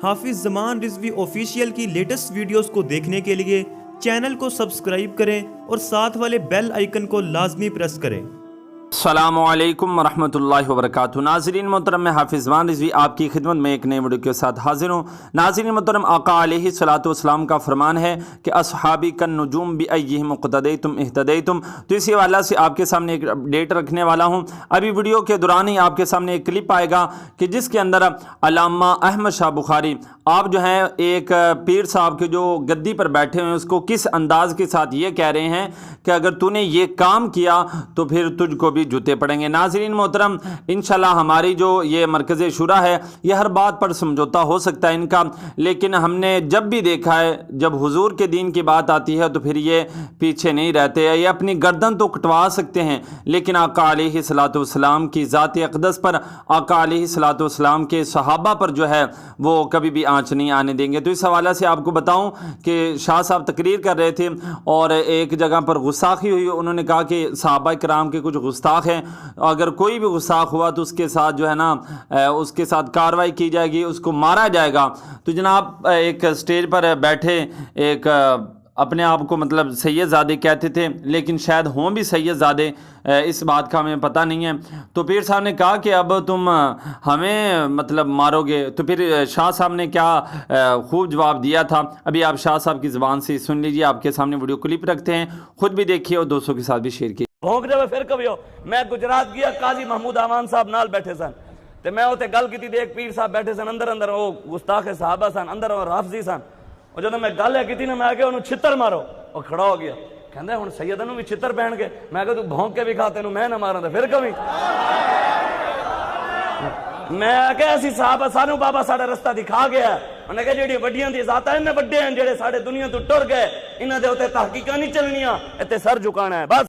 حافظ زمان رضوی آفیشیل کی latest videos کو دیکھنے کے لیے چینل کو سبسکرائب کریں اور ساتھ والے بیل آئیکن کو لازمی پریس کریں۔ السلام علیکم ورحمۃ اللہ وبرکاتہ۔ ناظرین محترم، میں حافظ زمان رضوی آپ کی خدمت میں ایک نئے ویڈیو کے ساتھ حاضر ہوں۔ ناظرین محترم، آقا علیہ الصلوۃ والسلام کا فرمان ہے کہ اصحابی کالنجوم بأیہم اقتدیتم اہتدیتم۔ تو اسی حوالے سے آپ کے سامنے ایک اپڈیٹ رکھنے والا ہوں۔ ابھی ویڈیو کے دوران ہی آپ کے سامنے ایک کلپ آئے گا کہ جس کے اندر علامہ احمد شاہ بخاری آپ جو ہیں ایک پیر صاحب کے جو گدی پر بیٹھے ہوئے ہیں اس کو کس انداز کے ساتھ یہ کہہ رہے ہیں کہ اگر تو نے یہ کام کیا تو پھر تجھ کو بھی جوتے پڑیں گے۔ ناظرین محترم، انشاءاللہ ہماری جو یہ مرکز شورا ہے یہ ہر بات پر سمجھوتا ہو سکتا ہے ان کا، لیکن ہم نے جب بھی دیکھا ہے جب حضور کے دین کی بات آتی ہے تو پھر یہ پیچھے نہیں رہتے، یہ اپنی گردن تو کٹوا سکتے ہیں لیکن آقا علیہ الصلوۃ والسلام کی ذات اقدس پر، آقا علیہ الصلوۃ والسلام کے صحابہ پر جو ہے وہ کبھی بھی آنچ نہیں آنے دیں گے۔ تو اس حوالے سے آپ کو بتاؤں کہ شاہ صاحب تقریر کر رہے تھے اور ایک جگہ پر گستاخی ہوئی، انہوں نے کہا کہ صحابہ کرام کے کچھ گستاخ ہیں، اگر کوئی بھی گستاخ ہوا تو اس کے ساتھ جو ہے نا اس کے ساتھ کارروائی کی جائے گی، اس کو مارا جائے گا۔ تو جناب ایک سٹیج پر بیٹھے ایک اپنے آپ کو مطلب سید زادے کہتے تھے لیکن شاید ہوں بھی سید زادے، اس بات کا ہمیں پتہ نہیں ہے۔ تو پیر صاحب نے کہا کہ اب تم ہمیں مطلب مارو گے، تو پھر شاہ صاحب نے کیا خوب جواب دیا تھا، ابھی آپ شاہ صاحب کی زبان سے سن لیجیے۔ آپ کے سامنے ویڈیو کلپ رکھتے ہیں، خود بھی دیکھیے اور دوستوں کے ساتھ بھی شیئر کیجیے۔ بھونک دے پھر کبھی ہو، میں گجرات گیا، قاضی محمود امان صاحب نال بیٹھے سن تے میں اوتے گل کیتی تے ایک پیر صاحب بیٹھے سن اندر وہ گستاخ صحابہ سن اندر اور رافضی سن، اور جدوں میں گل کیتی نا میں آ کے انہوں چھتر مارو، وہ کھڑا ہو گیا کہندا ہن سیداں نوں بھی چھتر پہن کے، میں کہ تو بھونک کے بھی کھا تینوں میں نہ ماراں تے پھر کبھی میں کہ اسی صحابہ سانوں بابا ساڈا رستہ دکھا گیا، انہیں کہ جڑی وڈیاں دی ذاتاں نے بڑے ہیں جڑے ساڈے دنیا تو ٹر گئے، انہاں دے اوتے تحقیقاں نہیں چلنیاں، ایتھے سر جھکانا ہے بس۔